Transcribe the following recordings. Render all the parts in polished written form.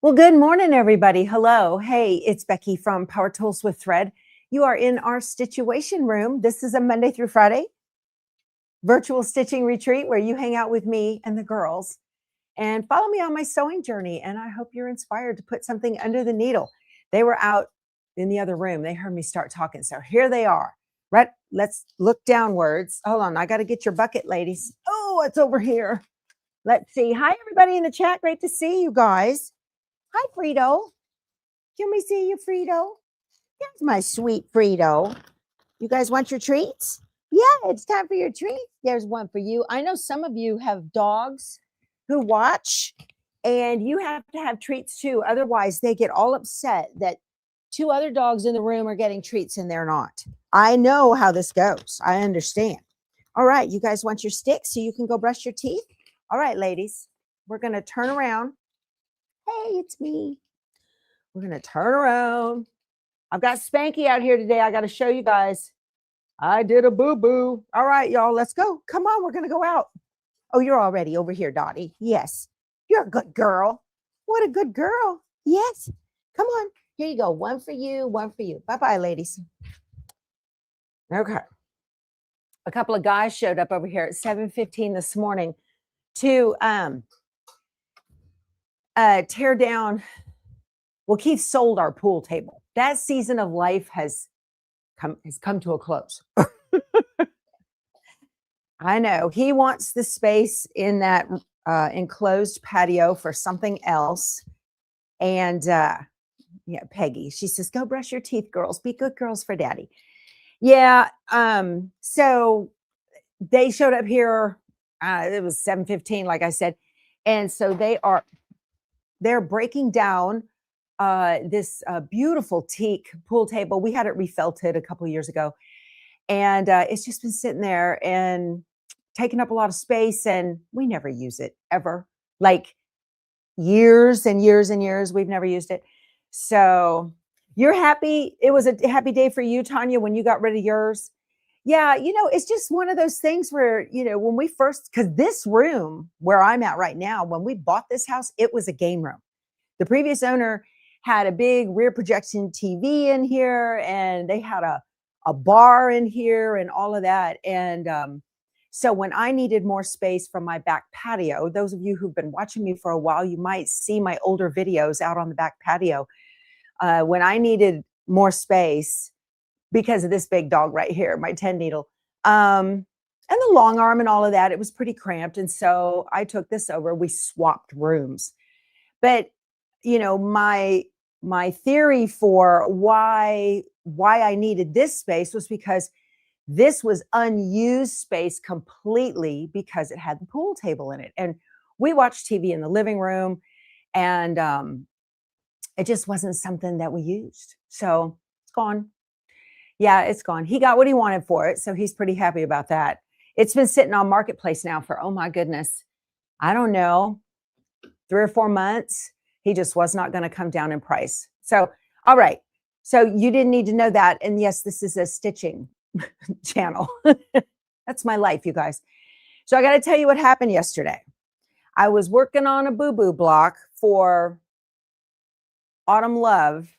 Well, good morning, everybody. Hello. Hey, it's Becky from Power Tools with Thread. You are in our Stitchuation room. This is a Monday through Friday virtual stitching retreat where you hang out with me and the girls and follow me on my sewing journey. And I hope you're inspired to put something under the needle. They were out in the other room. They heard me start talking. So here they are. Right. Let's look downwards. Hold on. I got to get your bucket, ladies. Oh, it's over here. Let's see. Hi, everybody in the chat. Great to see you guys. Hi, Frito. Can we see you, Frito? That's my sweet Frito. You guys want your treats? Yeah, it's time for your treat. There's one for you. I know some of you have dogs who watch, and you have to have treats too. Otherwise, they get all upset that two other dogs in the room are getting treats and they're not. I know how this goes. I understand. All right, you guys want your sticks so you can go brush your teeth? All right, ladies, we're going to turn around. Hey, it's me. We're going to turn around. I've got Spanky out here today. I got to show you guys. I did a boo-boo. All right, y'all, let's go. Come on, we're going to go out. Oh, you're already over here, Dottie. Yes, you're a good girl. What a good girl. Yes. Come on. Here you go. One for you, one for you. Bye-bye, ladies. Okay. A couple of guys showed up over here at 7:15 this morning to tear down. Well, Keith sold our pool table. That season of life has come to a close. I know he wants the space in that enclosed patio for something else. And yeah, Peggy, she says, go brush your teeth, girls. Be good girls for daddy. Yeah. So they showed up here. It was 7:15, like I said. And so they're breaking down this beautiful teak pool table. We had it refelted a couple of years ago, and it's just been sitting there and taking up a lot of space, and we never use it ever. Like years and years and years, we've never used it. So you're happy. It was a happy day for you, Tanya, when you got rid of yours. Yeah, it's just one of those things where, when we first, because this room where I'm at right now, when we bought this house, it was a game room. The previous owner had a big rear projection TV in here, and they had a bar in here and all of that. And so when I needed more space from my back patio, those of you who've been watching me for a while, you might see my older videos out on the back patio. When I needed more space, because of this big dog right here, my 10 needle, and the long arm and all of that, it was pretty cramped. And so I took this over. We swapped rooms. But, my theory for why I needed this space was because this was unused space completely because it had the pool table in it. And we watched TV in the living room, and it just wasn't something that we used. So it's gone. Yeah, it's gone. He got what he wanted for it, so he's pretty happy about that. It's been sitting on Marketplace now for, oh my goodness, I don't know, 3 or 4 months. He just was not going to come down in price. So, all right. So you didn't need to know that. And yes, this is a stitching channel. That's my life, you guys. So I got to tell you what happened yesterday. I was working on a boo-boo block for Autumn Love,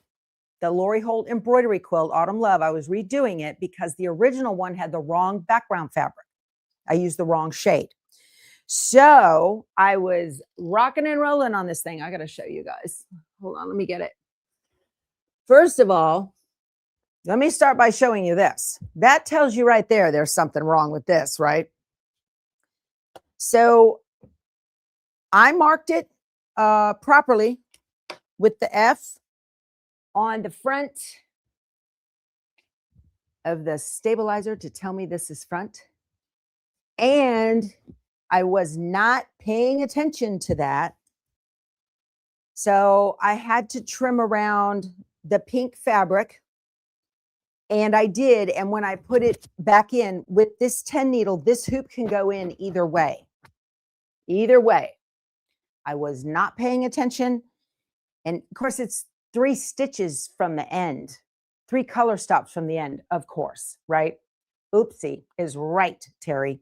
the Lori Holt embroidery quilt, Autumn Love. I was redoing it because the original one had the wrong background fabric. I used the wrong shade. So I was rocking and rolling on this thing. I got to show you guys. Hold on, let me get it. First of all, let me start by showing you this. That tells you right there, there's something wrong with this, right? So I marked it properly with the F on the front of the stabilizer to tell me this is front. And I was not paying attention to that. So I had to trim around the pink fabric, and I did. And when I put it back in with this 10 needle, this hoop can go in either way. Either way. I was not paying attention. And of course, it's 3 stitches from the end, 3 color stops from the end, of course, right? Oopsie is right, Terry.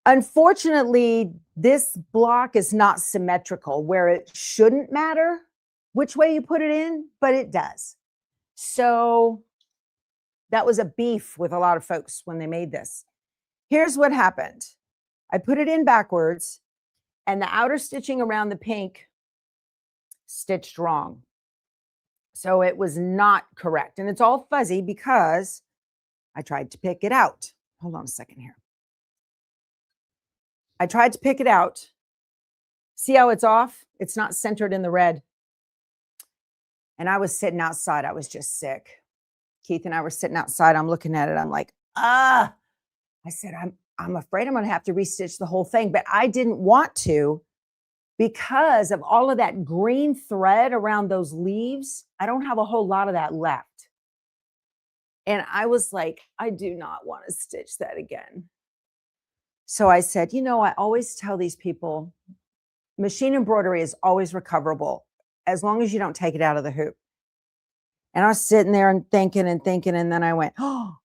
Unfortunately, This block is not symmetrical where it shouldn't matter which way you put it in, but it does. So that was a beef with a lot of folks when they made this. Here's what happened. I put it in backwards and the outer stitching around the pink stitched wrong. So it was not correct. And it's all fuzzy because I tried to pick it out. Hold on a second here. I tried to pick it out. See how it's off? It's not centered in the red. And I was sitting outside. I was just sick. Keith and I were sitting outside. I'm looking at it. I'm like, I said, I'm afraid I'm going to have to restitch the whole thing. But I didn't want to because of all of that green thread around those leaves. I don't have a whole lot of that left. And I was like, I do not want to stitch that again. So I said, you know, I always tell these people, machine embroidery is always recoverable as long as you don't take it out of the hoop. And I was sitting there and thinking, and then I went, oh,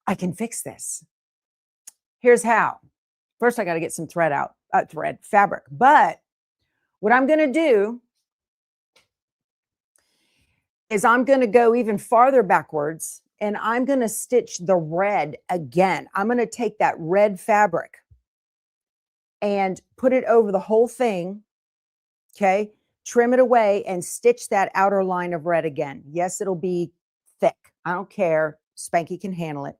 I can fix this. Here's how. First, I got to get some fabric. But what I'm going to do is I'm going to go even farther backwards and I'm going to stitch the red again. I'm going to take that red fabric and put it over the whole thing. Okay. Trim it away and stitch that outer line of red again. Yes, it'll be thick. I don't care. Spanky can handle it.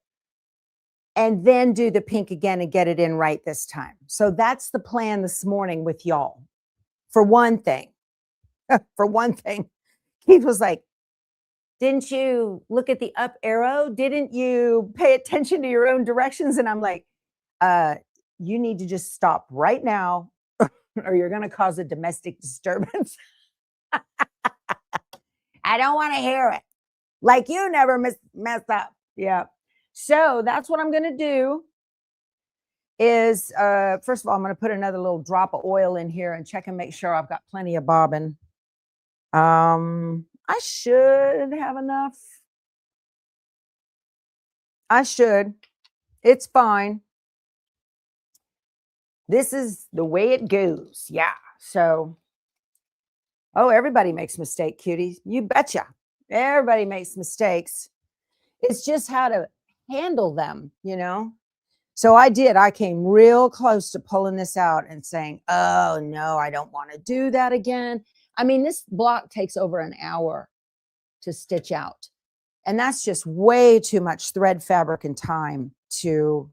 And then do the pink again and get it in right this time. So that's the plan this morning with y'all. For one thing, Keith was like, didn't you look at the up arrow? Didn't you pay attention to your own directions? And I'm like, you need to just stop right now or you're going to cause a domestic disturbance. I don't want to hear it. Like you never messed up. Yeah. So that's what I'm going to do is, first of all, I'm going to put another little drop of oil in here and check and make sure I've got plenty of bobbin. I should have enough. I should. It's fine. This is the way it goes. Yeah. So, oh, everybody makes mistakes, cuties. You betcha. Everybody makes mistakes. It's just how to handle them, you know? So I did. I came real close to pulling this out and saying, oh, no, I don't want to do that again. I mean, this block takes over an hour to stitch out. And that's just way too much thread fabric and time to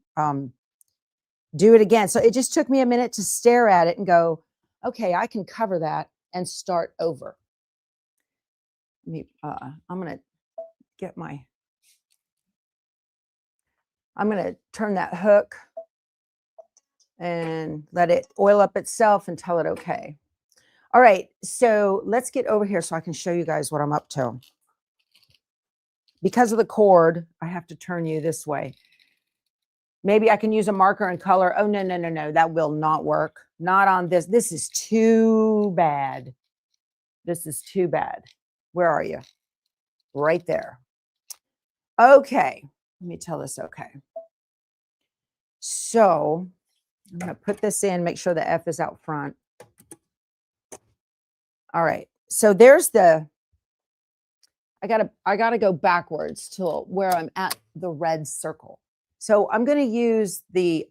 do it again. So it just took me a minute to stare at it and go, okay, I can cover that and start over. I'm going to turn that hook and let it oil up itself and tell it okay. All right, so let's get over here so I can show you guys what I'm up to. Because of the cord, I have to turn you this way. Maybe I can use a marker and color. Oh, no, no, no, no. That will not work. Not on this. This is too bad. This is too bad. Where are you? Right there. Okay. Let me tell this okay. So I'm going to put this in, make sure the F is out front. All right. So there's the, I gotta go backwards to where I'm at the red circle. So I'm going to use the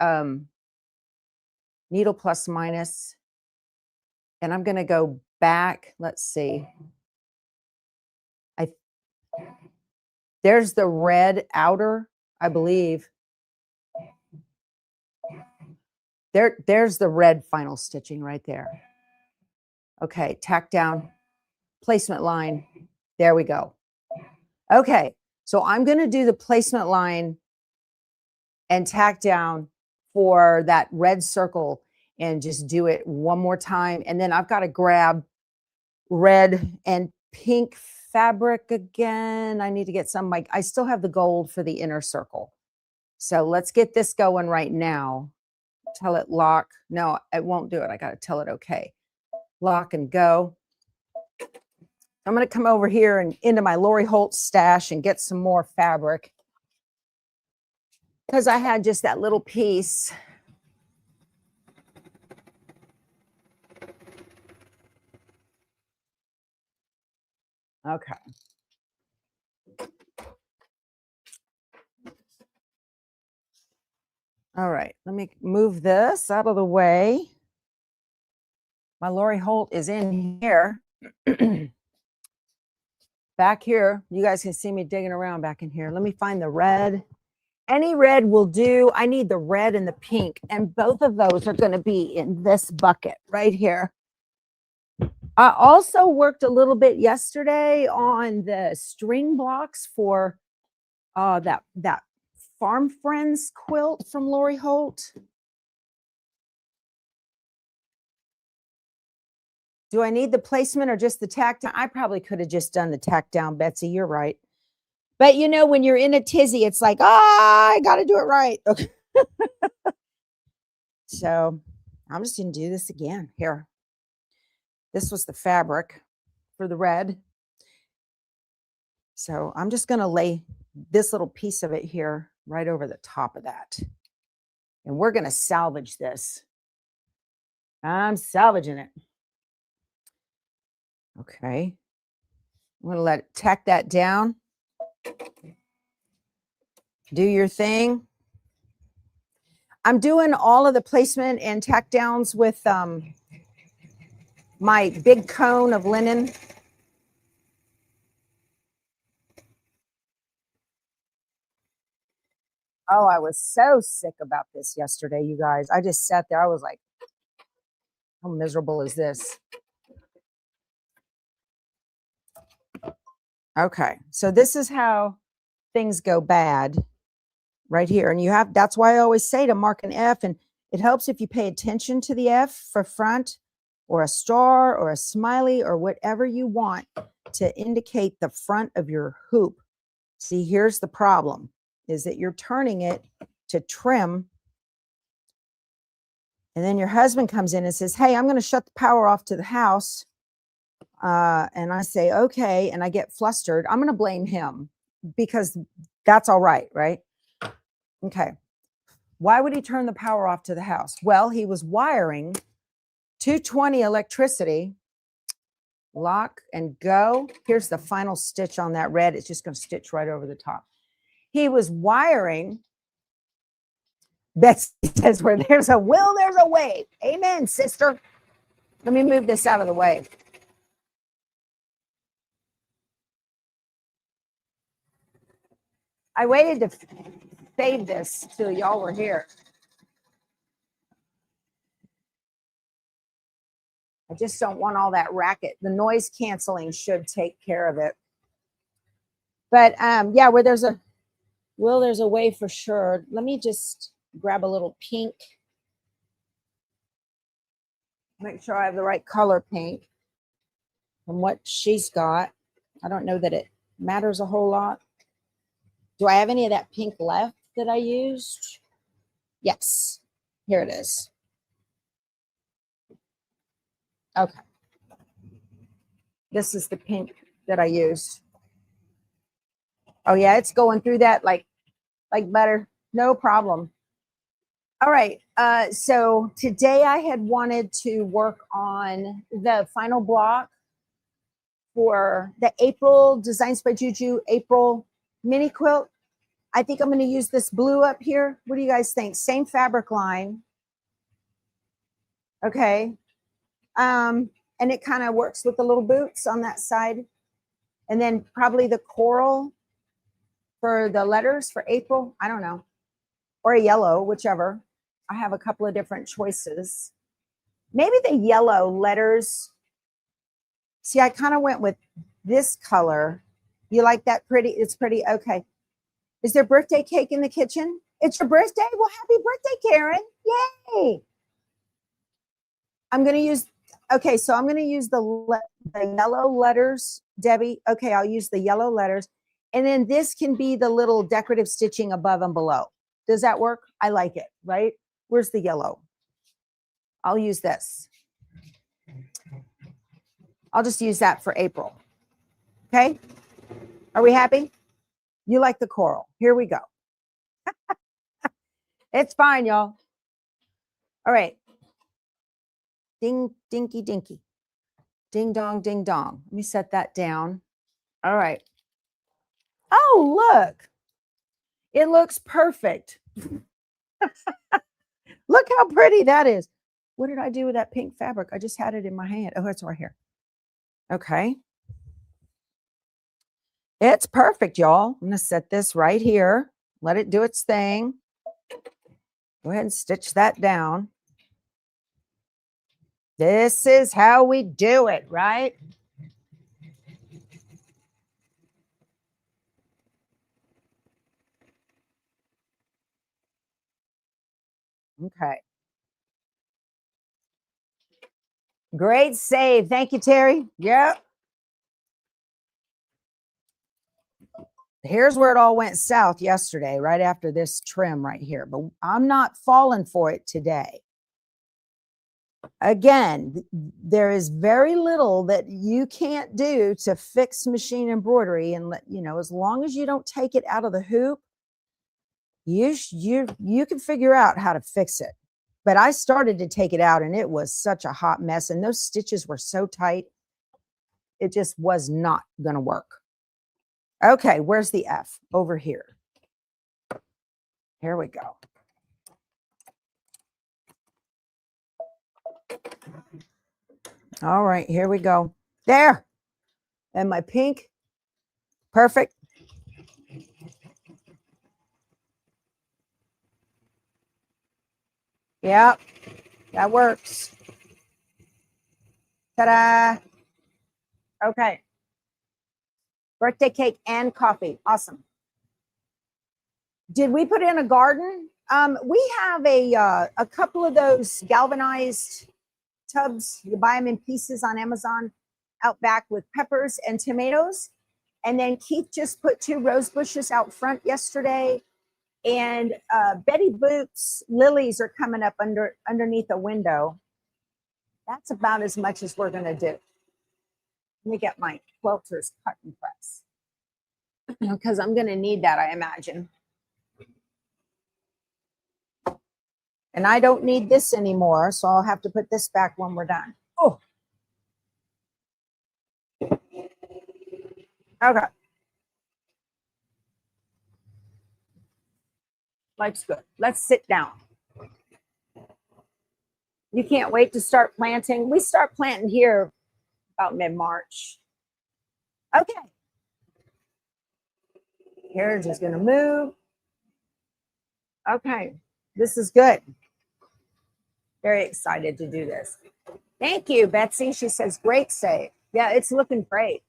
needle plus minus, and I'm going to go back. Let's see. There's the red outer, I believe. There's the red final stitching right there. Okay, tack down, placement line. There we go. Okay, so I'm going to do the placement line and tack down for that red circle and just do it one more time. And then I've got to grab red and pink fabric again. I need to get some, like, I still have the gold for the inner circle. So let's get this going right now. Tell it lock. No, it won't do it. I got to tell it okay. Lock and go. I'm going to come over here and into my Lori Holt stash and get some more fabric because I had just that little piece. Okay. All right, let me move this out of the way. My Lori Holt is in here. Back here, you guys can see me digging around back in here. Let me find the red. Any red will do. I need the red and the pink, and both of those are going to be in this bucket right here. I also worked a little bit yesterday on the string blocks for that Farm Friends quilt from Lori Holt. Do I need the placement or just the tack down? I probably could have just done the tack down, Betsy. You're right. But you know, when you're in a tizzy, it's like, I got to do it right. Okay. So I'm just going to do this again here. This was the fabric for the red. So I'm just going to lay this little piece of it here right over the top of that. And we're going to salvage this. I'm salvaging it. Okay. I'm going to let it tack that down. Do your thing. I'm doing all of the placement and tack downs with my big cone of linen. Oh, I was so sick about this yesterday, you guys. I just sat there. I was like, how miserable is this? Okay, so this is how things go bad right here. And you have, that's why I always say to mark an F, and it helps if you pay attention to the F for front or a star or a smiley or whatever you want to indicate the front of your hoop. See, here's the problem, is that you're turning it to trim. And then your husband comes in and says, hey, I'm going to shut the power off to the house. And I say, okay. And I get flustered. I'm going to blame him because that's all right, right? Okay. Why would he turn the power off to the house? Well, he was wiring 220 electricity. Lock and go. Here's the final stitch on that red. It's just going to stitch right over the top. He was wiring. Betsy says, where there's a will, there's a way. Amen, sister. Let me move this out of the way. I waited to save this till y'all were here. I just don't want all that racket. The noise canceling should take care of it. But yeah, where there's a will, there's a way for sure. Let me just grab a little pink. Make sure I have the right color pink from what she's got. I don't know that it matters a whole lot. Do I have any of that pink left that I used? Yes, here it is. Okay. This is the pink that I used. Oh yeah, it's going through that like butter. No problem. All right. So today I had wanted to work on the final block for the April Designs by JUJU April mini quilt. I think I'm going to use this blue up here. What do you guys think? Same fabric line. Okay. And it kind of works with the little boots on that side. And then probably the coral for the letters for April. I don't know. Or a yellow, whichever. I have a couple of different choices. Maybe the yellow letters. See, I kind of went with this color. You like that pretty? It's pretty. Okay. Is there birthday cake in the kitchen? It's your birthday? Well, happy birthday, Karen. Yay. I'm going to use, okay, so I'm going to use the yellow letters, Debbie. Okay, I'll use the yellow letters. And then this can be the little decorative stitching above and below. Does that work? I like it, right? Where's the yellow? I'll use this. I'll just use that for April. Okay. Are we happy? You like the coral. Here we go. It's fine, y'all. All right. Ding, dinky, dinky. Ding dong, ding dong. Let me set that down. All right. Oh, look. It looks perfect. Look how pretty that is. What did I do with that pink fabric? I just had it in my hand. Oh, it's right here. Okay. It's perfect, y'all. I'm going to set this right here. Let it do its thing. Go ahead and stitch that down. This is how we do it, right? Okay. Great save. Thank you, Terry. Yep. Here's where it all went south yesterday, right after this trim right here. But I'm not falling for it today. Again, there is very little that you can't do to fix machine embroidery. And let you know, as long as you don't take it out of the hoop, you can figure out how to fix it. But I started to take it out and it was such a hot mess. And those stitches were so tight, it just was not going to work. Okay, where's the F? Over here. Here we go. All right, here we go. There. And my pink. Perfect. Yep, that works. Ta-da. Okay. Birthday cake and coffee. Awesome. Did we put in a garden? We have a couple of those galvanized tubs. You buy them in pieces on Amazon out back with peppers and tomatoes. And then Keith just put 2 rose bushes out front yesterday. And Betty Boop's lilies are coming up underneath a window. That's about as much as we're going to do. Let me get my quilter's cut and press because I'm going to need that, I imagine. And I don't need this anymore, so I'll have to put this back when we're done. Oh. Okay. Life's good. Let's sit down. You can't wait to start planting. We start planting here about mid-March. Okay. Carriage is going to move. Okay. This is good. Very excited to do this. Thank you, Betsy. She says, great save. Yeah, it's looking great.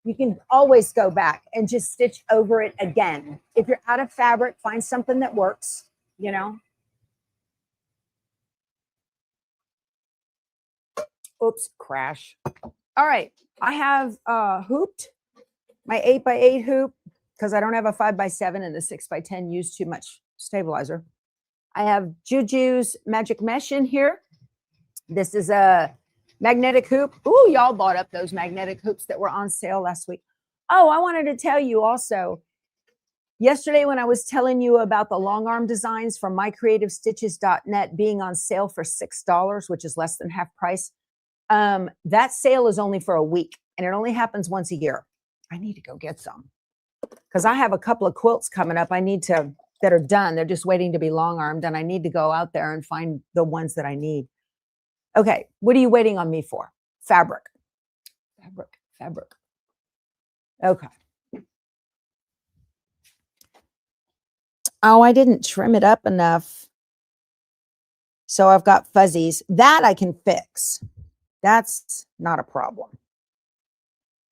You can always go back and just stitch over it again. If you're out of fabric, find something that works, you know. Oops, crash. All right, I have hooped my 8x8 hoop because I don't have a 5x7 and the 6x10 use too much stabilizer. I have JUJU's magic mesh in here. This is a magnetic hoop. Ooh, y'all bought up those magnetic hoops that were on sale last week. Oh, I wanted to tell you also, yesterday when I was telling you about the long arm designs from mycreativestitches.net being on sale for $6, which is less than half price, that sale is only for a week and it only happens once a year. I need to go get some because I have a couple of quilts coming up that are done. They're just waiting to be long armed and I need to go out there and find the ones that I need. Okay, what are you waiting on me for? Fabric. Okay. Oh, I didn't trim it up enough. So I've got fuzzies. That I can fix. That's not a problem.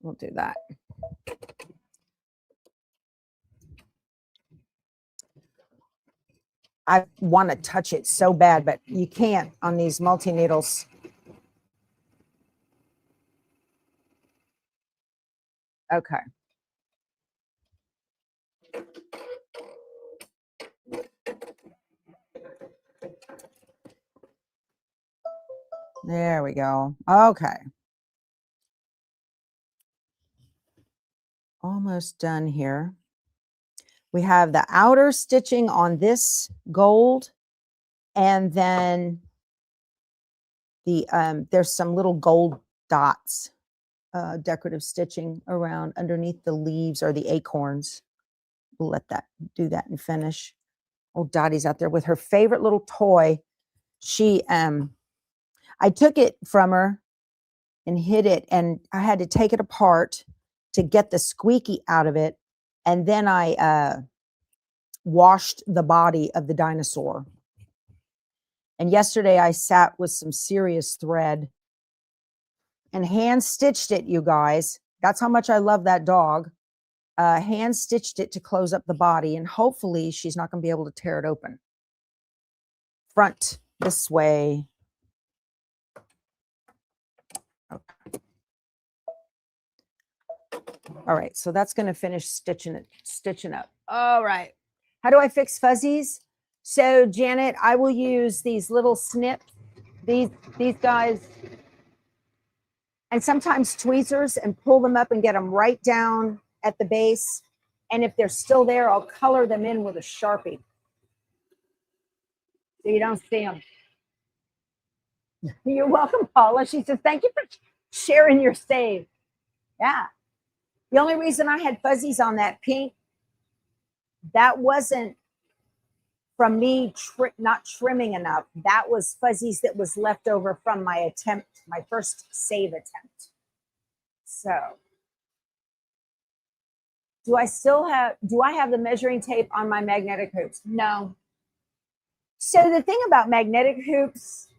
We'll do that. I want to touch it so bad, but you can't on these multi-needles. Okay. There we go. Okay. Almost done here. We have the outer stitching on this gold, and then the there's some little gold dots decorative stitching around underneath the leaves or the acorns. We'll let that do that and finish. Oh, Dottie's out there with her favorite little toy. I took it from her and hid it, and I had to take it apart to get the squeaky out of it. And then I washed the body of the dinosaur. And yesterday I sat with some serious thread and hand stitched it, you guys. That's how much I love that dog. Hand stitched it to close up the body, and hopefully she's not going to be able to tear it open. Front this way. Okay. All right, so that's going to finish stitching up. All right. How do I fix fuzzies? So Janet, I will use these little snips, these guys, and sometimes tweezers, and pull them up and get them right down at the base. And if they're still there, I'll color them in with a Sharpie, so you don't see them. You're welcome, Paula. She says, thank you for sharing your save. Yeah. The only reason I had fuzzies on that pink, that wasn't from me not trimming enough. That was fuzzies that was left over from my attempt, my first save attempt. So do I have the measuring tape on my magnetic hoops? No. So the thing about magnetic hoops,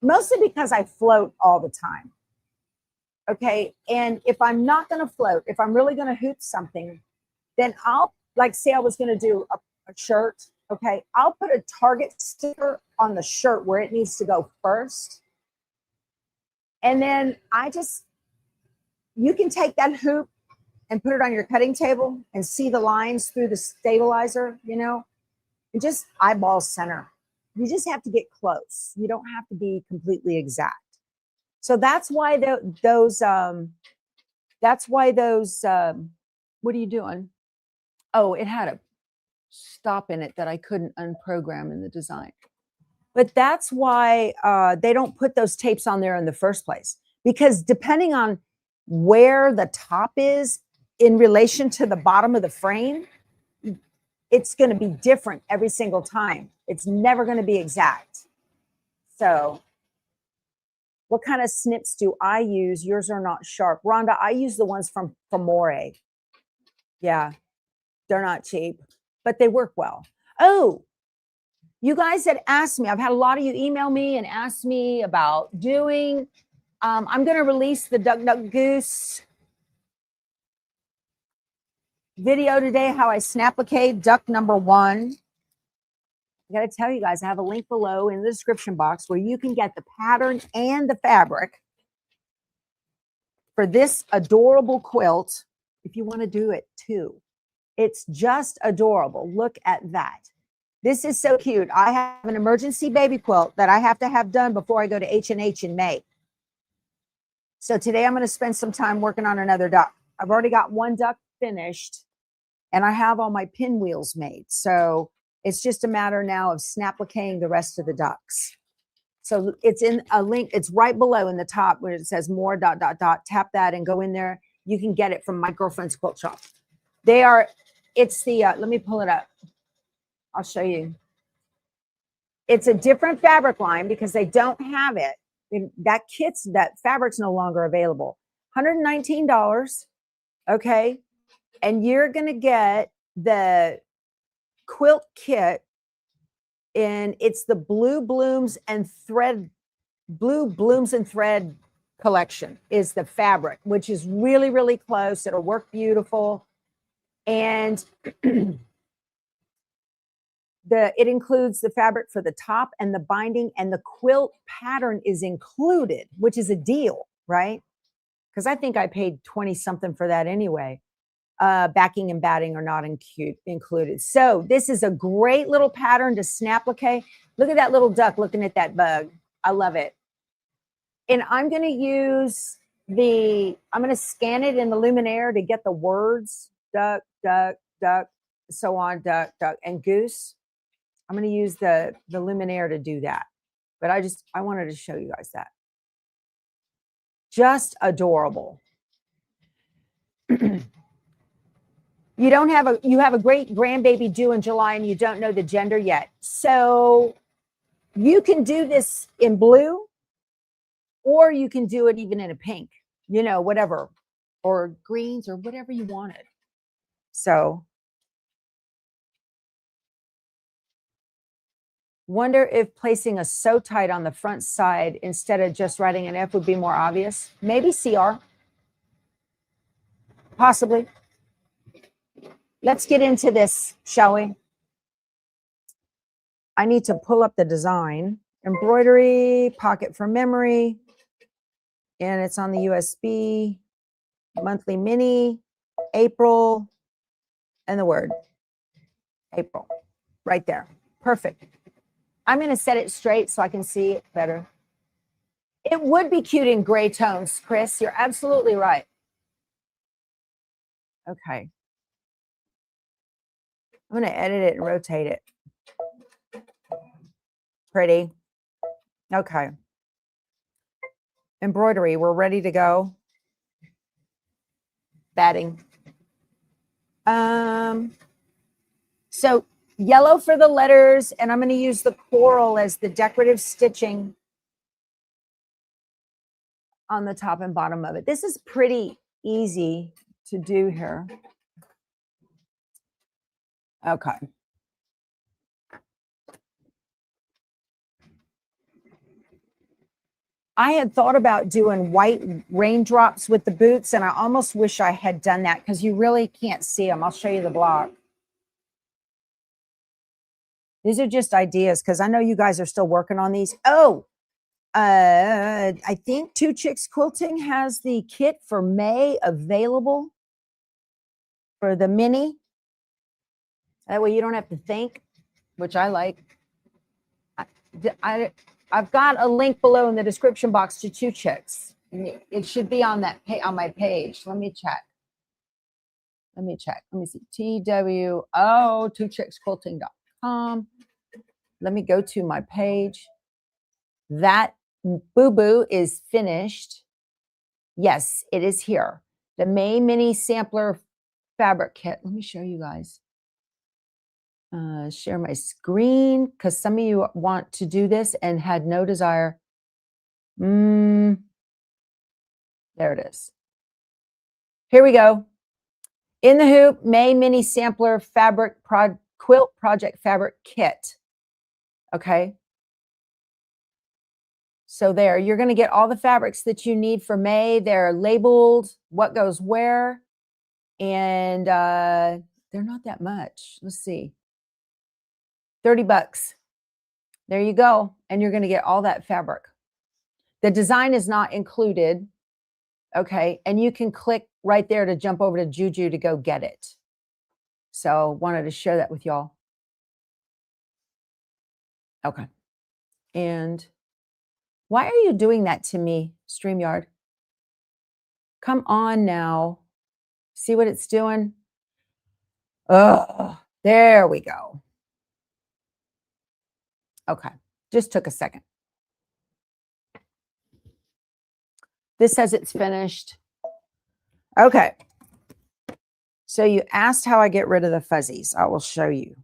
mostly because I float all the time. Okay. And if I'm not going to float, if I'm really going to hoop something, then I'll, like, say I was going to do a shirt. Okay. I'll put a target sticker on the shirt where it needs to go first. And then you can take that hoop and put it on your cutting table and see the lines through the stabilizer, and just eyeball center. You just have to get close. You don't have to be completely exact. So that's why those, what are you doing? Oh, it had a stop in it that I couldn't unprogram in the design. But that's why they don't put those tapes on there in the first place, because depending on where the top is in relation to the bottom of the frame, it's going to be different every single time. It's never going to be exact. So what kind of snips do I use? Yours are not sharp. Rhonda, I use the ones from More. Yeah, they're not cheap, but they work well. Oh, you guys had asked me, I've had a lot of you email me and ask me about doing, I'm going to release the Duck Goose video today, how I snap-a-cade duck number 1. I got to tell you guys, I have a link below in the description box where you can get the pattern and the fabric for this adorable quilt if you want to do it too. It's just adorable. Look at that. This is so cute. I have an emergency baby quilt that I have to have done before I go to H&H in May. So today I'm going to spend some time working on another duck. I've already got one duck finished, and I have all my pinwheels made. So it's just a matter now of snap-a-cadeing the rest of the ducks. So it's in a link. It's right below in the top where it says more ... Tap that and go in there. You can get it from my girlfriend's quilt shop. It's the, let me pull it up. I'll show you. It's a different fabric line because they don't have it. That fabric's no longer available. $119. Okay. And you're going to get the quilt kit, and it's the Blue Blooms and Thread collection is the fabric, which is really, really close. It'll work beautiful. And it includes the fabric for the top and the binding, and the quilt pattern is included, which is a deal, right? Because I think I paid 20 something for that anyway. Backing and batting are not included. So this is a great little pattern to snap-a-cade. Look at that little duck looking at that bug. I love it. And I'm going to use I'm going to scan it in the Luminaire to get the words, duck, duck, duck, so on, duck, duck, and goose. I'm going to use the Luminaire to do that. But I wanted to show you guys that. Just adorable. You have a great grandbaby due in July and you don't know the gender yet. So you can do this in blue, or you can do it even in a pink, you know, whatever, or greens or whatever you wanted. So wonder if placing a sew tight on the front side instead of just writing an F would be more obvious. Maybe CR. Possibly. Let's get into this, shall we? I need to pull up the design. Embroidery, pocket for memory, and it's on the USB, monthly mini, April, and the word April right there. Perfect. I'm going to set it straight so I can see it better. It would be cute in gray tones, Chris. You're absolutely right. Okay. I'm going to edit it and rotate it. Pretty. Okay. Embroidery, we're ready to go. Batting. So yellow for the letters, and I'm going to use the coral as the decorative stitching on the top and bottom of it. This is pretty easy to do here. Okay. I had thought about doing white raindrops with the boots, and I almost wish I had done that because you really can't see them. I'll show you the block. These are just ideas because I know you guys are still working on these. Oh, I think Two Chicks Quilting has the kit for May available for the mini. That way you don't have to think, which I like. I've got a link below in the description box to Two Chicks. It should be on that on my page. Let me check. Let me see. twochicksquilting.com. Let me go to my page. That boo-boo is finished. Yes, it is here. The May Mini Sampler Fabric Kit. Let me show you guys. Share my screen because some of you want to do this and had no desire. There it is. Here we go. In the Hoop May Mini Sampler Fabric Quilt Project Fabric Kit. Okay. So there, you're going to get all the fabrics that you need for May. They're labeled, what goes where, and they're not that much. Let's see. 30 bucks. There you go. And you're going to get all that fabric. The design is not included. Okay. And you can click right there to jump over to JUJU to go get it. So wanted to share that with y'all. Okay. And why are you doing that to me, StreamYard? Come on now. See what it's doing? Oh, there we go. Okay. Just took a second. This says it's finished. Okay. So you asked how I get rid of the fuzzies. I will show you.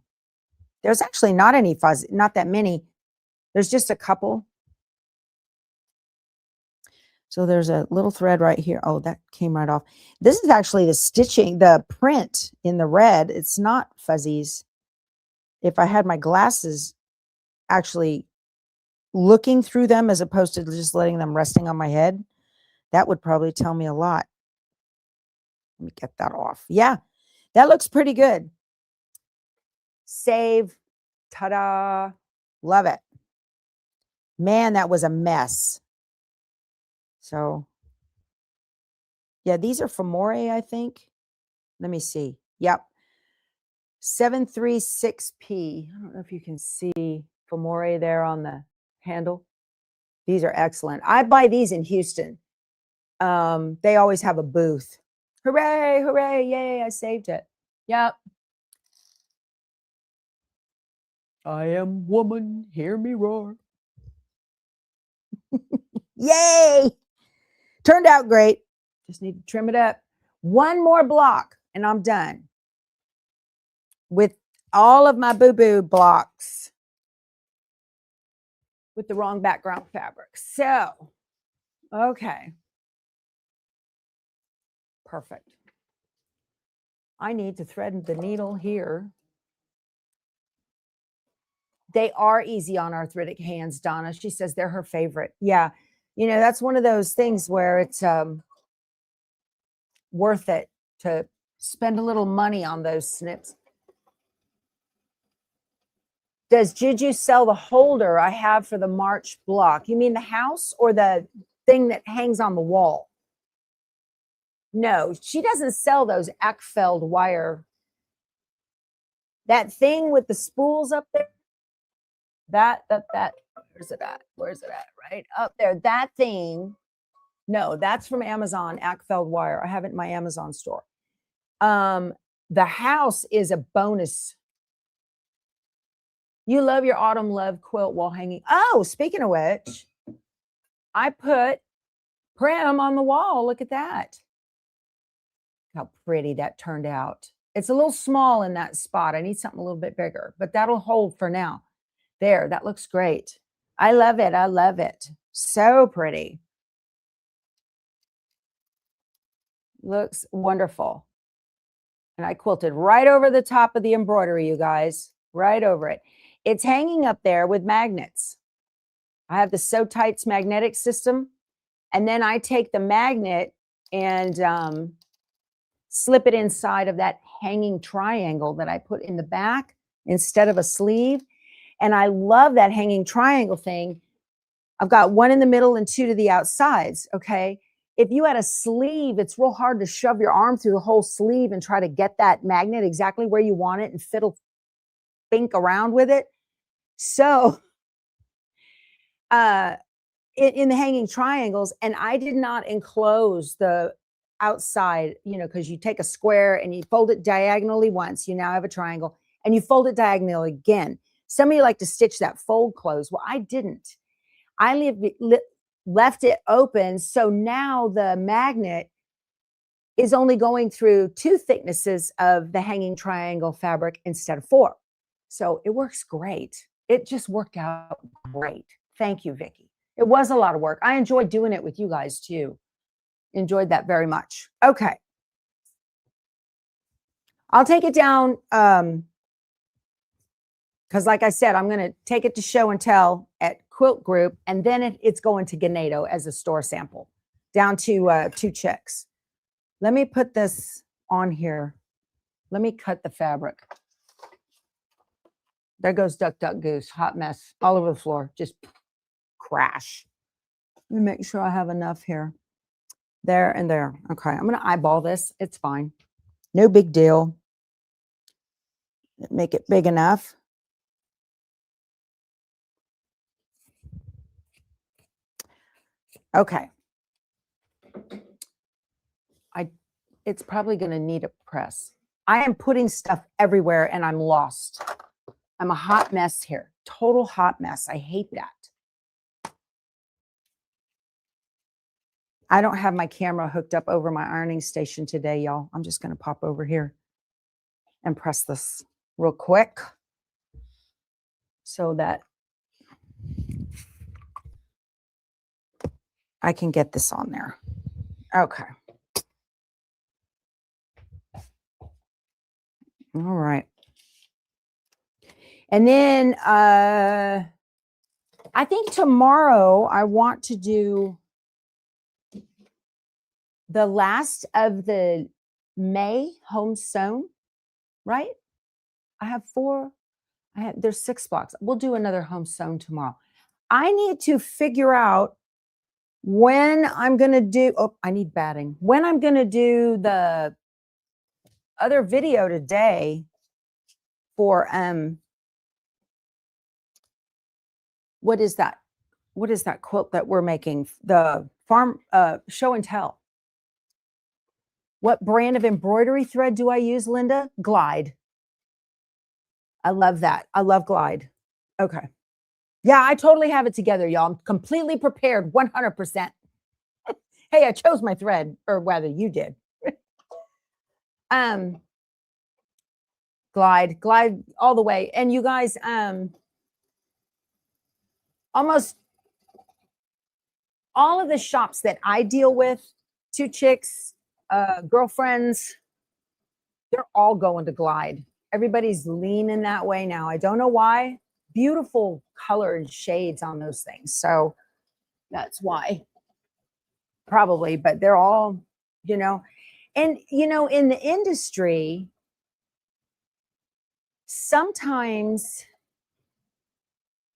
There's actually not any fuzzy, not that many. There's just a couple. So there's a little thread right here. Oh, that came right off. This is actually the stitching, the print in the red. It's not fuzzies. If I had my glasses actually looking through them as opposed to just letting them resting on my head, that would probably tell me a lot. Let me get that off. Yeah, that looks pretty good. Save. Ta-da. Love it. Man, that was a mess. So, yeah, these are Famore, I think. Let me see. Yep. 736P. I don't know if you can see Famore there on the handle. These are excellent. I buy these in Houston. They always have a booth. Hooray, hooray, yay, I saved it. Yep. I am woman, hear me roar. Yay! Turned out great. Just need to trim it up. One more block and I'm done with all of my boo-boo blocks with the wrong background fabric. So, okay. Perfect. I need to thread the needle here. They are easy on arthritic hands, Donna. She says they're her favorite. Yeah. You know, that's one of those things where it's worth it to spend a little money on those snips. Does JUJU sell the holder I have for the March block? You mean the house or the thing that hangs on the wall? No, she doesn't sell those Ackfeld wire. That thing with the spools up there, that, where's it at? Where's it at? Right up there. That thing, no, that's from Amazon, Ackfeld wire. I have it in my Amazon store. The house is a bonus. You love your autumn love quilt wall hanging. Oh, speaking of which, I put Prim on the wall. Look at that. How pretty that turned out. It's a little small in that spot. I need something a little bit bigger, but that'll hold for now. There, that looks great. I love it. I love it. So pretty. Looks wonderful. And I quilted right over the top of the embroidery, you guys. Right over it. It's hanging up there with magnets. I have the So Tights magnetic system. And then I take the magnet and slip it inside of that hanging triangle that I put in the back instead of a sleeve. And I love that hanging triangle thing. I've got one in the middle and two to the outsides, okay? If you had a sleeve, it's real hard to shove your arm through the whole sleeve and try to get that magnet exactly where you want it and fiddle think around with it. So in the hanging triangles, and I did not enclose the outside, you know, because you take a square and you fold it diagonally once, you now have a triangle, and you fold it diagonally again. Some of you like to stitch that fold close. Well, I didn't. I left it open, so now the magnet is only going through 2 thicknesses of the hanging triangle fabric instead of 4. So it works great. It just worked out great. Thank you, Vicki. It was a lot of work. I enjoyed doing it with you guys too. Enjoyed that very much. Okay. I'll take it down because like I said, I'm going to take it to show and tell at Quilt Group, and then it's going to Ganado as a store sample down to 2 checks. Let me put this on here. Let me cut the fabric. There goes Duck Goose. Hot mess all over the floor. Just crash. Let me make sure I have enough here. There and there. Okay, I'm going to eyeball this. It's fine. No big deal. Make it big enough. Okay. It's probably going to need a press. I am putting stuff everywhere and I'm lost. I'm a hot mess here. Total hot mess. I hate that. I don't have my camera hooked up over my ironing station today, y'all. I'm just going to pop over here and press this real quick so that I can get this on there. Okay. All right. And then I think tomorrow I want to do the last of the May home sewn, right? I have 4. There's 6 blocks. We'll do another home sewn tomorrow. I need to figure out when I'm going to do, oh, I need batting. When I'm going to do the other video today for, what is that? What is that quilt that we're making? The farm, show and tell. What brand of embroidery thread do I use, Linda? Glide. I love that. I love Glide. Okay. Yeah, I totally have it together, y'all. I'm completely prepared, 100%. Hey, I chose my thread, or rather you did. Glide all the way. And you guys, almost all of the shops that I deal with, two chicks, girlfriends, they're all going to glide. Everybody's leaning that way now. I don't know why. Beautiful colored shades on those things. So that's why. Probably, but they're all, you know, and you know, in the industry, sometimes,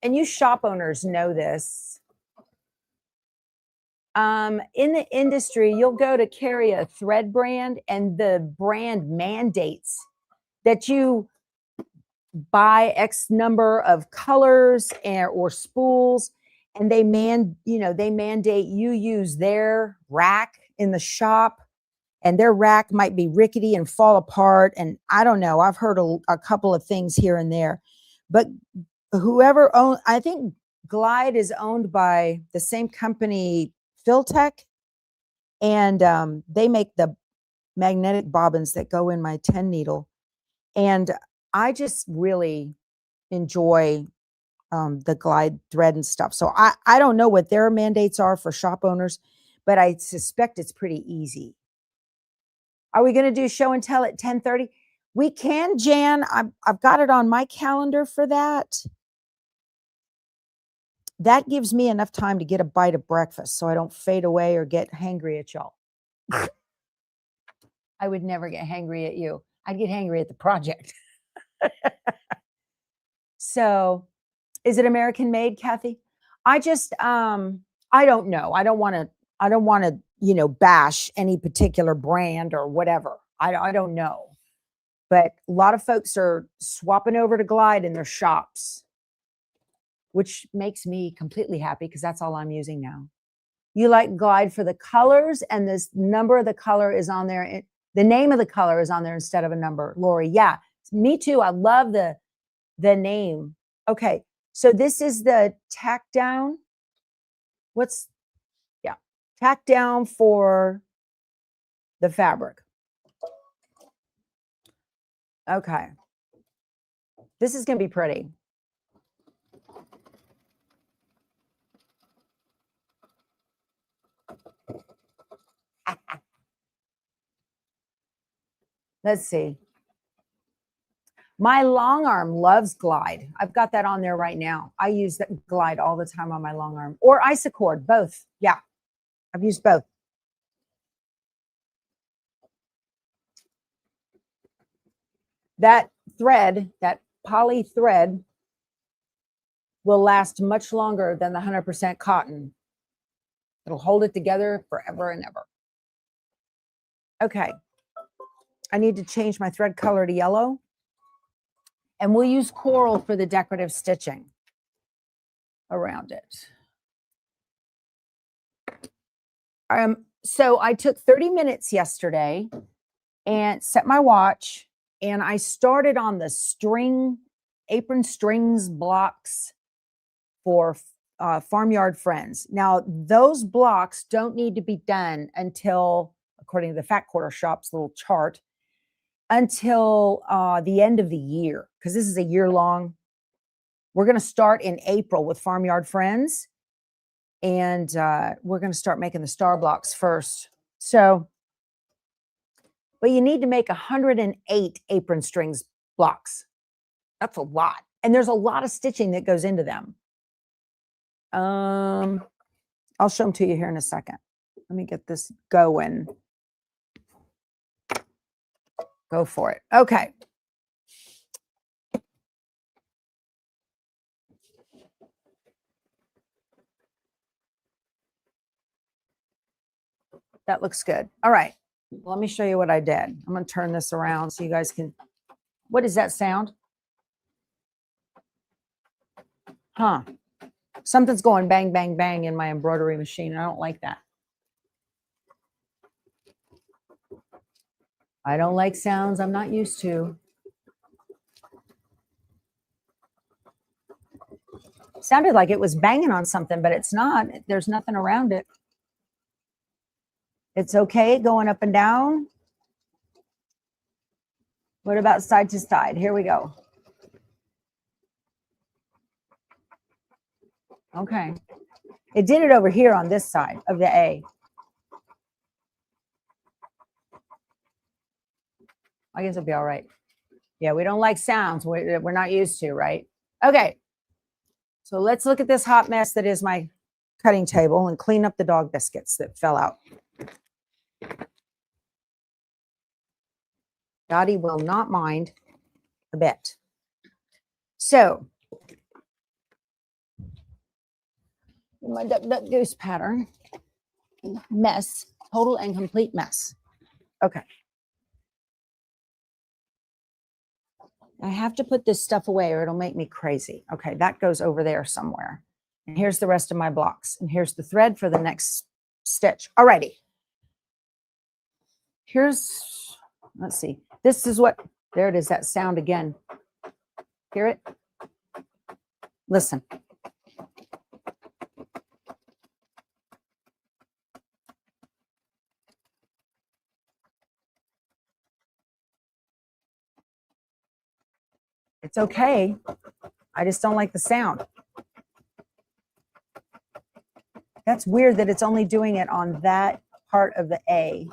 and you shop owners know this, in the industry, you'll go to carry a thread brand and the brand mandates that you buy X number of colors or spools, and they mandate you use their rack in the shop, and their rack might be rickety and fall apart. And I don't know, I've heard a couple of things here and there, but whoever owns, I think Glide is owned by the same company, Filtech, and they make the magnetic bobbins that go in my 10 needle. And I just really enjoy the Glide thread and stuff. So I don't know what their mandates are for shop owners, but I suspect it's pretty easy. Are we going to do show and tell at 10:30? We can, Jan. I've got it on my calendar for that. That gives me enough time to get a bite of breakfast so I don't fade away or get hangry at y'all. I would never get hangry at you. I'd get hangry at the project. So is it American made, Kathy? I just, I don't know. I don't want to, you know, bash any particular brand or whatever. I don't know. But a lot of folks are swapping over to Glide in their shops, which makes me completely happy because that's all I'm using now. You like Glide for the colors, and this number of the color is on there. The name of the color is on there instead of a number. Lori, yeah, me too. I love the name. Okay, so this is the tack down. Tack down for the fabric. Okay, this is going to be pretty. Let's see. My long arm loves Glide. I've got that on there right now. I use that Glide all the time on my long arm, or Isacord, both. Yeah, I've used both. That thread, that poly thread, will last much longer than the 100% cotton. It'll hold it together forever and ever. Okay, I need to change my thread color to yellow. And we'll use coral for the decorative stitching around it. So I took 30 minutes yesterday and set my watch, and I started on the apron strings blocks for Farmyard Friends. Now, those blocks don't need to be done until, according to the Fat Quarter Shop's little chart, until the end of the year, because this is a year long. We're going to start in April with Farmyard Friends, and we're going to start making the star blocks first. So, but you need to make 108 apron strings blocks. That's a lot. And there's a lot of stitching that goes into them. I'll show them to you here in a second. Let me get this going. Go for it. Okay. That looks good. All right. Well, let me show you what I did. I'm going to turn this around so you guys can. What is that sound? Huh. Something's going bang, bang, bang in my embroidery machine. I don't like that. I don't like sounds I'm not used to. Sounded like it was banging on something, but it's not. There's nothing around it. It's okay going up and down. What about side to side? Here we go. Okay. It did it over here on this side of the A. I guess it'll be all right. Yeah, we don't like sounds we're not used to, right? Okay. So let's look at this hot mess that is my cutting table and clean up the dog biscuits that fell out. Dottie will not mind a bit. So my Duck Goose pattern, mess, total and complete mess. Okay. I have to put this stuff away or it'll make me crazy. Okay, that goes over there somewhere. And here's the rest of my blocks. And here's the thread for the next stitch. Alrighty. Here's, let's see. This is what, there it is, that sound again. Hear it? Listen. It's okay. I just don't like the sound. That's weird that it's only doing it on that part of the A.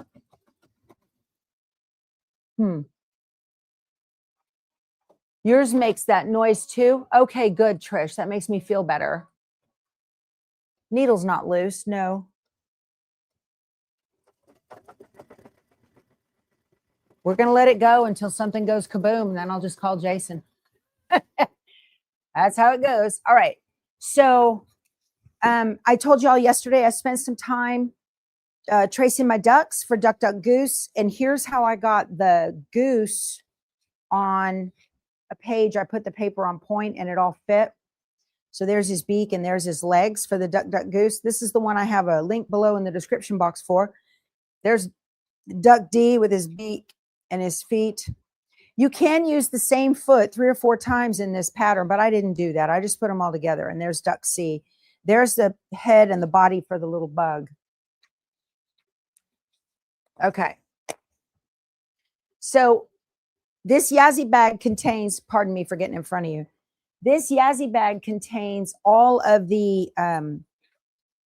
Yours makes that noise too? Okay, good, Trish. That makes me feel better. Needle's not loose, no. We're going to let it go until something goes kaboom, and then I'll just call Jason. That's how it goes. All right. So I told y'all yesterday I spent some time tracing my ducks for Duck Goose. And here's how I got the goose on a page. I put the paper on point and it all fit. So there's his beak and there's his legs for the Duck Goose. This is the one I have a link below in the description box for. There's Duck D with his beak and his feet. You can use the same foot 3 or 4 times in this pattern, but I didn't do that. I just put them all together. And there's Duck C. There's the head and the body for the little bug. Okay. So this Yazzie bag contains, pardon me for getting in front of you. This Yazzie bag contains all of the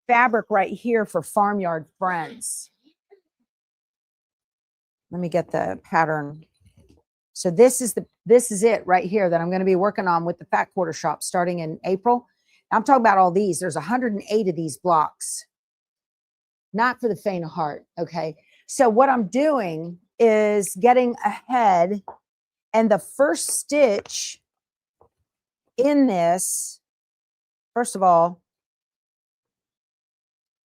fabric right here for Farmyard Friends. Let me get the pattern. So this is it right here that I'm going to be working on with the Fat Quarter Shop starting in April. I'm talking about all these. There's 108 of these blocks. Not for the faint of heart, okay? So what I'm doing is getting ahead, and the first stitch in this, first of all,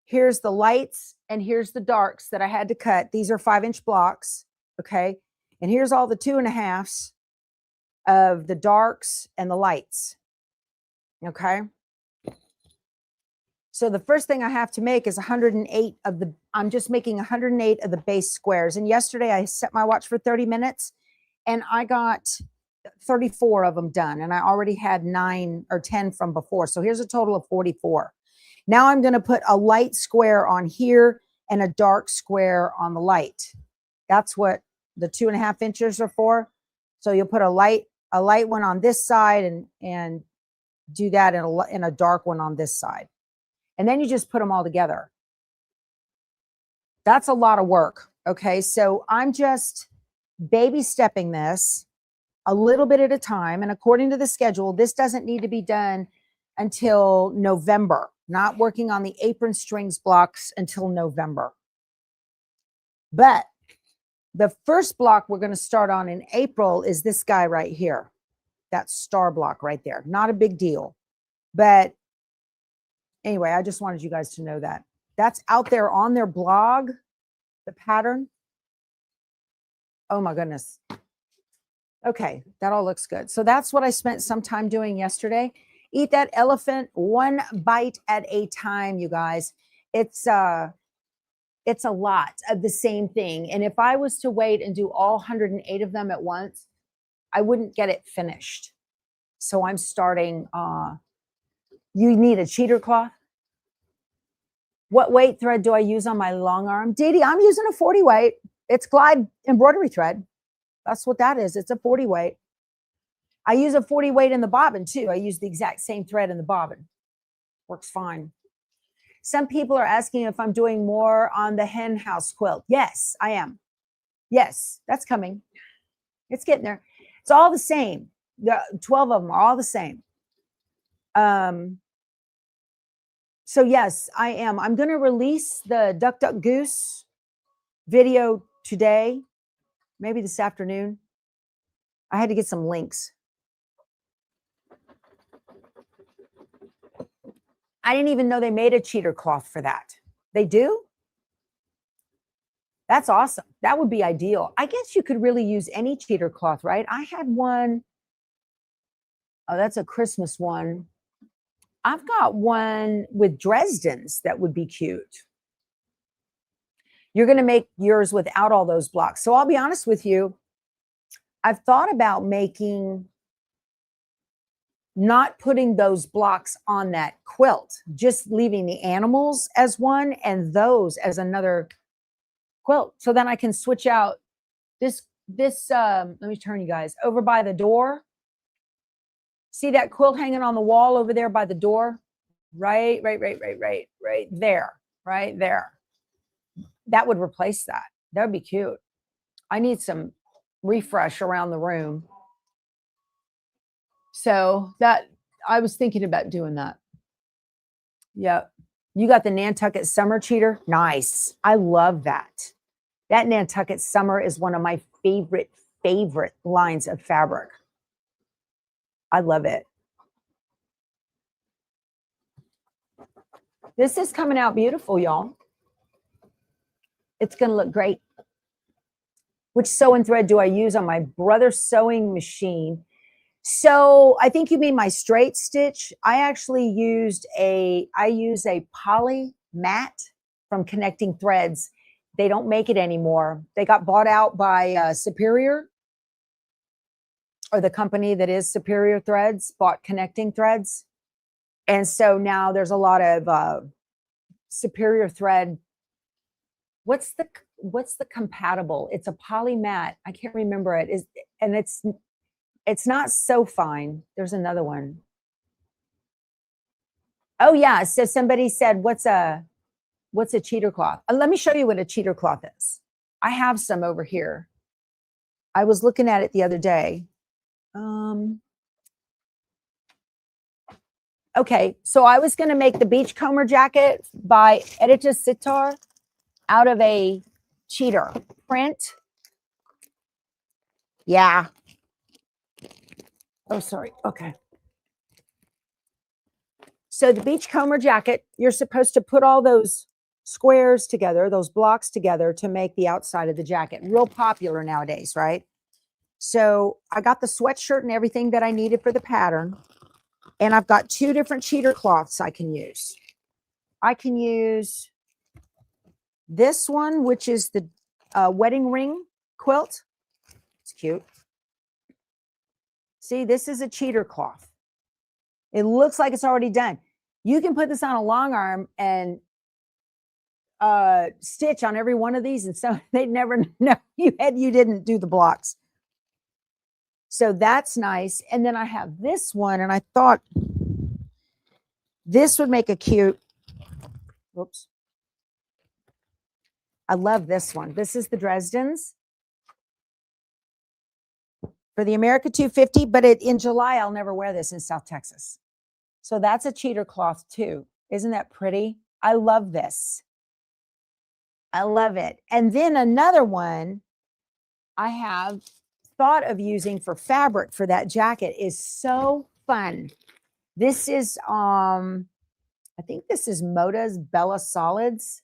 here's the lights and here's the darks that I had to cut. These are 5-inch blocks, okay? And here's all the 2.5s of the darks and the lights, okay? So the first thing I have to make is 108 of the, I'm just making 108 of the base squares. And yesterday I set my watch for 30 minutes and I got 34 of them done. And I already had 9 or 10 from before. So here's a total of 44. Now I'm going to put a light square on here and a dark square on the light. That's what the 2.5 inches are for. So you'll put a light one on this side and do that in a dark one on this side. And then you just put them all together. That's a lot of work. Okay. So I'm just baby stepping this a little bit at a time. And according to the schedule, this doesn't need to be done until November. Not working on the apron strings blocks until November. But the first block we're going to start on in April is this guy right here. That star block right there. Not a big deal. But anyway, I just wanted you guys to know that. That's out there on their blog, the pattern. Oh my goodness. Okay, that all looks good. So that's what I spent some time doing yesterday. Eat that elephant one bite at a time, you guys. It's a lot of the same thing. And if I was to wait and do all 108 of them at once, I wouldn't get it finished. So I'm starting You need a cheater cloth. What weight thread do I use on my long arm? Dee Dee, I'm using a 40 weight. It's Glide embroidery thread. That's what that is. It's a 40 weight. I use a 40 weight in the bobbin too. I use the exact same thread in the bobbin. Works fine. Some people are asking if I'm doing more on the hen house quilt. Yes, I am. Yes, that's coming. It's getting there. It's all the same. The 12 of them are all the same. So yes, I am. I'm going to release the Duck Goose video today, maybe this afternoon. I had to get some links. I didn't even know they made a cheater cloth for that. They do? That's awesome. That would be ideal. I guess you could really use any cheater cloth, right? I had one. Oh, that's a Christmas one. I've got one with Dresden's that would be cute. You're going to make yours without all those blocks. So I'll be honest with you. I've thought about not putting those blocks on that quilt, just leaving the animals as one and those as another quilt. So then I can switch out this, let me turn you guys over by the door. See that quilt hanging on the wall over there by the door? Right there. That would replace that. That would be cute. I need some refresh around the room. So that I was thinking about doing that. Yep. You got the Nantucket Summer cheater? Nice. I love that. That Nantucket Summer is one of my favorite lines of fabric. I love it. This is coming out beautiful, y'all. It's going to look great. Which sewing thread do I use on my brother's sewing machine? So I think you mean my straight stitch. I actually use a poly mat from Connecting Threads. They don't make it anymore. They got bought out by Superior, or the company that is Superior Threads bought Connecting Threads. And so now there's a lot of Superior thread. What's the compatible? It's a poly mat. I can't remember it. And it's not so fine. There's another one. Oh yeah. So somebody said, what's a cheater cloth? Let me show you what a cheater cloth is. I have some over here. I was looking at it the other day. Okay, so I was going to make the beachcomber jacket by Edita Sitar out of a cheater print. Yeah. Oh, sorry. Okay. So the beachcomber jacket, you're supposed to put all those squares together, those blocks together to make the outside of the jacket. Real popular nowadays, right? So I got the sweatshirt and everything that I needed for the pattern. And I've got two different cheater cloths I can use. I can use this one, which is the wedding ring quilt. It's cute. See, this is a cheater cloth. It looks like it's already done. You can put this on a long arm and stitch on every one of these, and so they'd never know you didn't do the blocks. So that's nice. And then I have this one, and I thought this would make a cute, whoops. I love this one. This is the Dresden's for the America 250, but in July, I'll never wear this in South Texas. So that's a cheater cloth too. Isn't that pretty? I love this. I love it. And then another one I have thought of using for fabric for that jacket is so fun. This is, I think this is Moda's Bella Solids.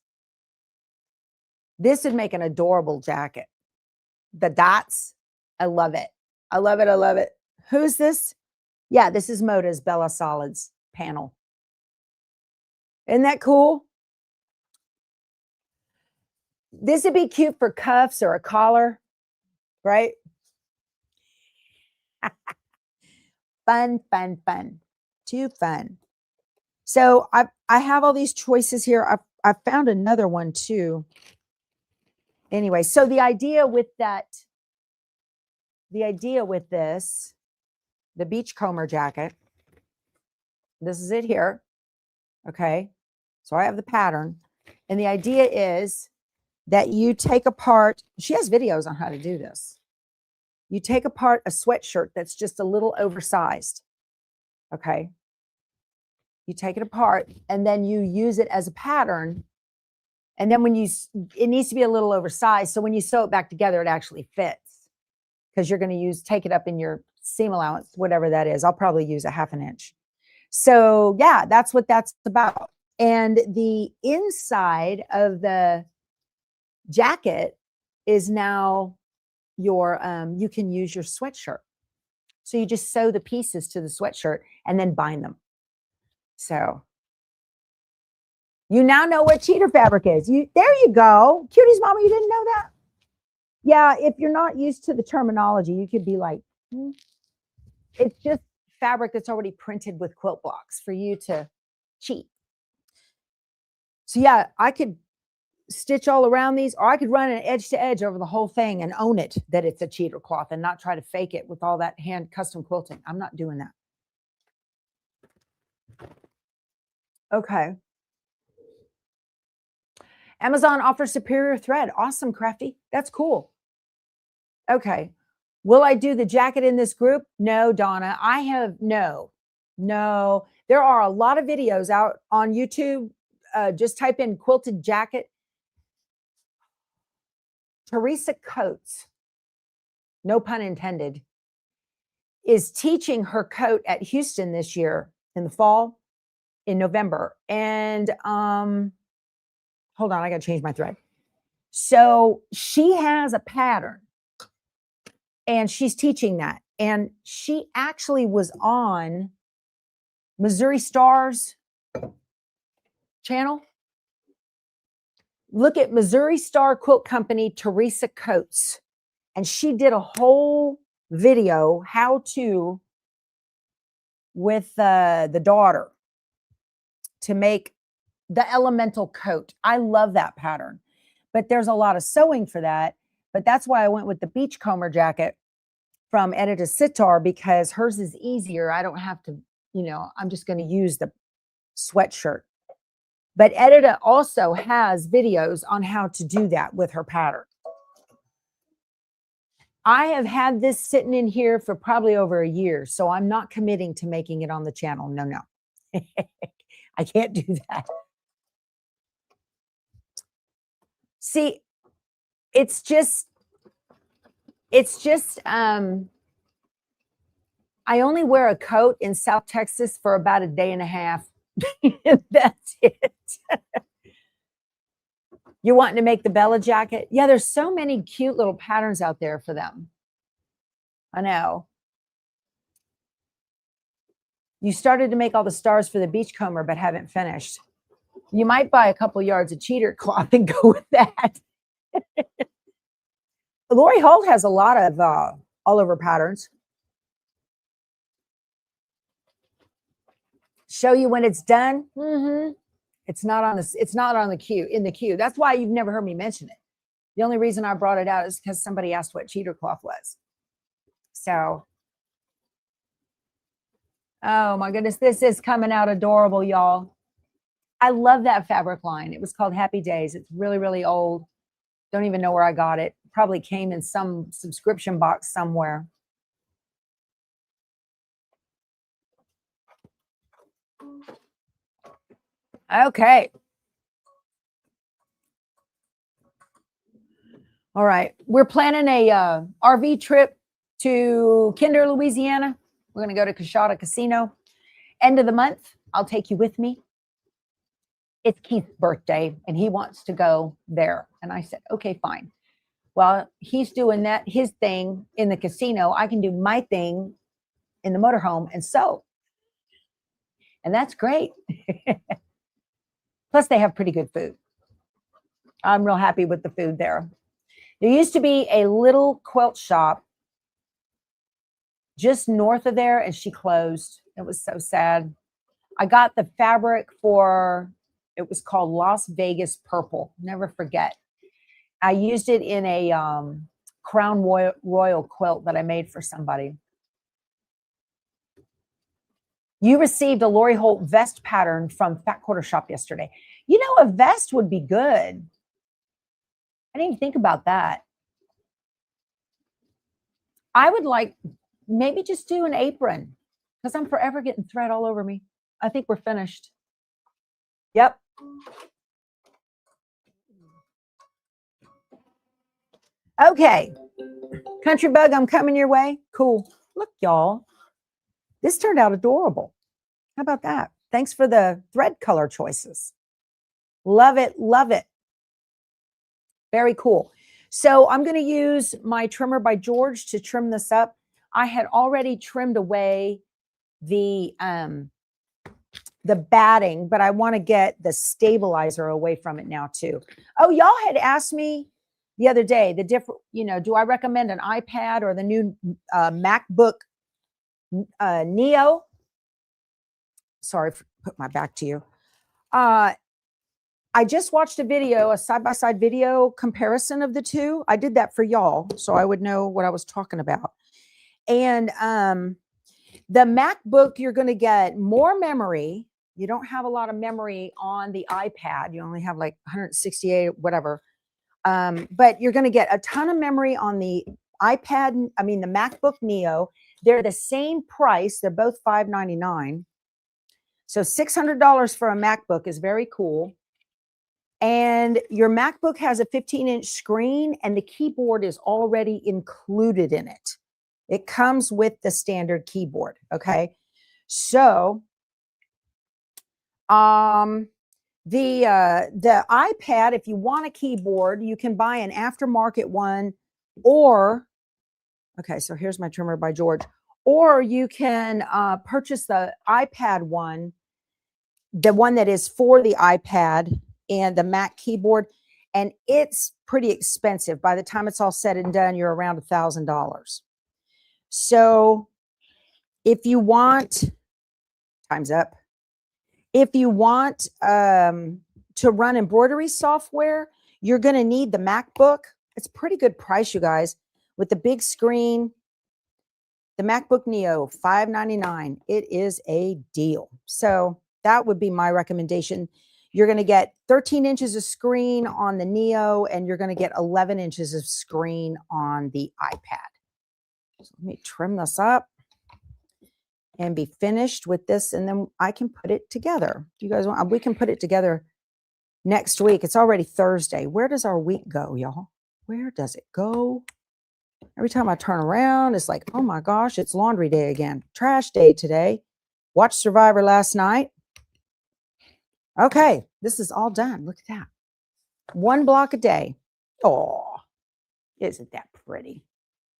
This would make an adorable jacket. The dots, I love it. I love it. I love it. Who's this? Yeah, this is Moda's Bella Solids panel. Isn't that cool? This would be cute for cuffs or a collar, right? Fun, fun, fun. Too fun. So I have all these choices here. I found another one too. Anyway, so the idea with this, the beachcomber jacket, this is it here. Okay. So I have the pattern, and the idea is that you take apart, she has videos on how to do this. You take apart a sweatshirt that's just a little oversized. Okay. You take it apart and then you use it as a pattern. And then it needs to be a little oversized. So when you sew it back together, it actually fits, because you're going to take it up in your seam allowance, whatever that is. I'll probably use a 1/2 inch. So yeah, that's what that's about. And the inside of the jacket is now your, you can use your sweatshirt. So you just sew the pieces to the sweatshirt and then bind them. So you now know what cheater fabric is. There you go. Cuties mama, you didn't know that? Yeah, if you're not used to the terminology, you could be like, it's just fabric that's already printed with quilt blocks for you to cheat. So yeah, I could stitch all around these, or I could run an edge to edge over the whole thing and own it that it's a cheater cloth and not try to fake it with all that hand custom quilting. I'm not doing that. Okay. Amazon offers superior thread. Awesome, Crafty. That's cool. Okay. Will I do the jacket in this group? No, Donna. I have no. There are a lot of videos out on YouTube. Just type in quilted jacket. Teresa Coates, no pun intended, is teaching her coat at Houston this year in the fall, in November. And hold on, I got to change my thread. So she has a pattern and she's teaching that. And she actually was on Missouri Star's channel. Look at Missouri Star Quilt Company, Teresa Coates. And she did a whole video how to with the daughter to make the elemental coat. I love that pattern, but there's a lot of sewing for that. But that's why I went with the beachcomber jacket from Edita Sitar, because hers is easier. I don't have to, I'm just going to use the sweatshirt. But Edita also has videos on how to do that with her pattern. I have had this sitting in here for probably over a year, so I'm not committing to making it on the channel. No. I can't do that. See, it's just I only wear a coat in South Texas for about a day and a half. That's it. You're wanting to make the Bella jacket? Yeah, there's so many cute little patterns out there for them. I know. You started to make all the stars for the beachcomber, but haven't finished. You might buy a couple yards of cheater cloth and go with that. Lori Holt has a lot of all over patterns. Show you when it's done. It's not on this. It's not on the queue, in the queue. That's why you've never heard me mention it. The only reason I brought it out is because somebody asked what cheater cloth was. So, oh my goodness, this is coming out adorable, y'all. I love that fabric line. It was called Happy Days. It's really, really old. Don't even know where I got it. Probably came in some subscription box somewhere. Okay. All right. We're planning a RV trip to Kinder, Louisiana. We're going to go to Coshada Casino. End of the month, I'll take you with me. It's Keith's birthday, and he wants to go there. And I said, okay, fine. Well, he's doing his thing in the casino. I can do my thing in the motorhome and sew. And that's great. Plus, they have pretty good food. I'm real happy with the food there. There used to be a little quilt shop just north of there, and she closed. It was so sad. I got the fabric for, it was called Las Vegas Purple. Never forget. I used it in a Crown Royal quilt that I made for somebody. You received a Lori Holt vest pattern from Fat Quarter Shop yesterday. You know, a vest would be good. I didn't even think about that. I would like maybe just do an apron because I'm forever getting thread all over me. I think we're finished. Yep. Okay. Country Bug, I'm coming your way. Cool. Look, y'all. This turned out adorable. How about that? Thanks for the thread color choices. Love it. Love it. Very cool. So I'm going to use my trimmer by George to trim this up. I had already trimmed away the batting, but I want to get the stabilizer away from it now too. Oh, y'all had asked me the other day, the different, you know, do I recommend an iPad or the new MacBook Neo? Sorry for put my back to you. I just watched a video, a side-by-side video comparison of the two. I did that for y'all so I would know what I was talking about. And the MacBook, you're going to get more memory. You don't have a lot of memory on the iPad. You only have like 168, whatever. But you're going to get a ton of memory on the iPad. I mean, the MacBook Neo. They're the same price. They're both $599. So $600 for a MacBook is very cool. And your MacBook has a 15-inch screen and the keyboard is already included in it. It comes with the standard keyboard, okay? So the iPad, if you want a keyboard, you can buy an aftermarket one or, okay, so here's my trimmer by George, or you can purchase the iPad one, the one that is for the iPad and the Mac keyboard, and it's pretty expensive. By the time it's all said and done, you're around $1,000. So if you want, time's up. If you want to run embroidery software, you're going to need the MacBook. It's a pretty good price, you guys, with the big screen. The MacBook Neo, $599. It is a deal. So that would be my recommendation. You're going to get 13 inches of screen on the Neo, and you're going to get 11 inches of screen on the iPad. So let me trim this up and be finished with this, and then I can put it together. You guys want? We can put it together next week. It's already Thursday. Where does our week go, y'all? Where does it go? Every time I turn around, it's like, oh my gosh, it's laundry day again. Trash day today. Watched Survivor last night. Okay, this is all done. Look at that. One block a day. Oh, isn't that pretty?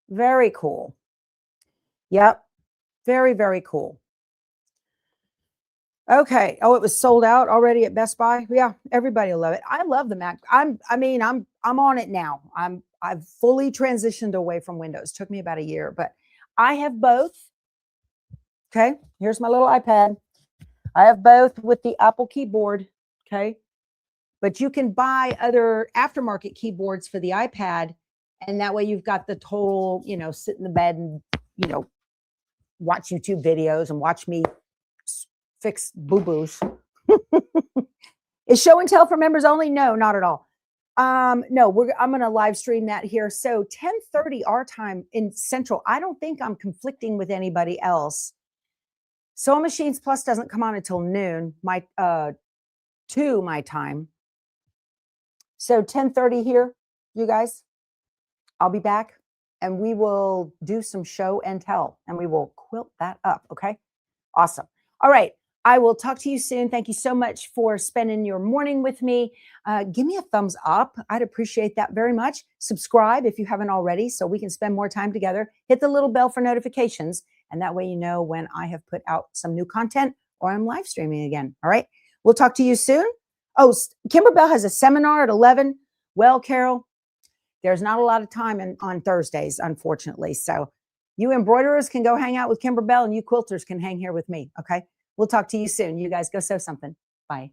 Very cool. Yep. Very, very cool. Okay. Oh, it was sold out already at Best Buy. Yeah, everybody will love it. I love the Mac. I'm on it now. I've fully transitioned away from Windows. Took me about a year, but I have both. Okay. Here's my little iPad. I have both with the Apple keyboard. Okay. But you can buy other aftermarket keyboards for the iPad. And that way you've got the total, you know, sit in the bed and, you know, watch YouTube videos and watch me fix boo-boos. Is show and tell for members only? No, not at all. No, I'm going to live stream that here. So 10:30 our time in Central. I don't think I'm conflicting with anybody else. Sewing Machines Plus doesn't come on until noon, my 2 my time. So 10:30 here, you guys. I'll be back and we will do some show and tell and we will quilt that up. Okay. Awesome. All right. I will talk to you soon. Thank you so much for spending your morning with me. Give me a thumbs up. I'd appreciate that very much. Subscribe if you haven't already so we can spend more time together. Hit the little bell for notifications. And that way you know when I have put out some new content or I'm live streaming again. All right. We'll talk to you soon. Oh, KimberBell has a seminar at 11. Well, Carol, there's not a lot of time on Thursdays, unfortunately. So you embroiderers can go hang out with KimberBell and you quilters can hang here with me. Okay. We'll talk to you soon. You guys go sew something. Bye.